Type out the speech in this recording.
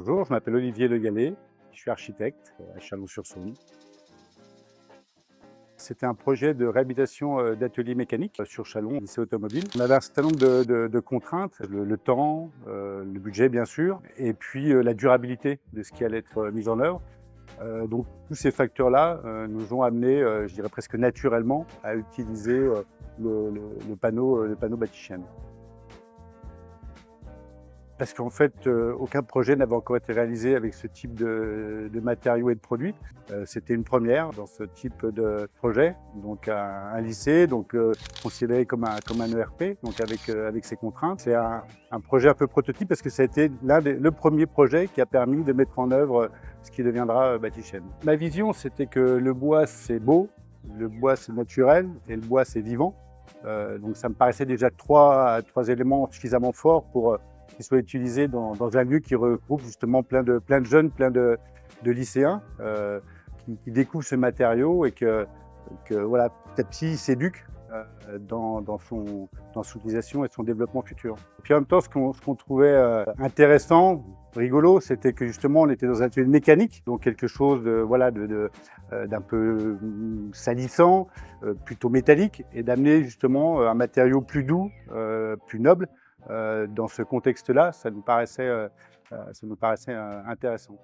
Bonjour, je m'appelle Olivier Le Gallais, je suis architecte à Chalon-sur-Saône. C'était un projet de réhabilitation d'ateliers mécaniques sur Chalon, lycée automobile. On avait un certain nombre de contraintes, le temps, le budget bien sûr, et puis la durabilité de ce qui allait être mis en œuvre. Donc tous ces facteurs-là nous ont amenés, je dirais presque naturellement, à utiliser le panneau Batichène. Parce qu'en fait, aucun projet n'avait encore été réalisé avec ce type de matériaux et de produits. C'était une première dans ce type de projet. Donc un lycée, donc considéré comme un ERP, donc avec ses contraintes. C'est un projet un peu prototype parce que ça a été le premier projet qui a permis de mettre en œuvre ce qui deviendra Batichène. Ma vision, c'était que le bois, c'est beau, le bois, c'est naturel et le bois, c'est vivant. Donc ça me paraissait déjà trois éléments suffisamment forts pour qui soit utilisé dans un lieu qui regroupe justement plein de jeunes, plein de lycéens qui découvrent ce matériau et que voilà, petit à petit s'éduquent dans son utilisation et son développement futur. Et puis en même temps, ce qu'on trouvait intéressant, rigolo, c'était que justement on était dans un atelier mécanique, donc quelque chose d'un peu salissant, plutôt métallique, et d'amener justement un matériau plus doux, plus noble. Dans ce contexte-là, ça nous paraissait intéressant.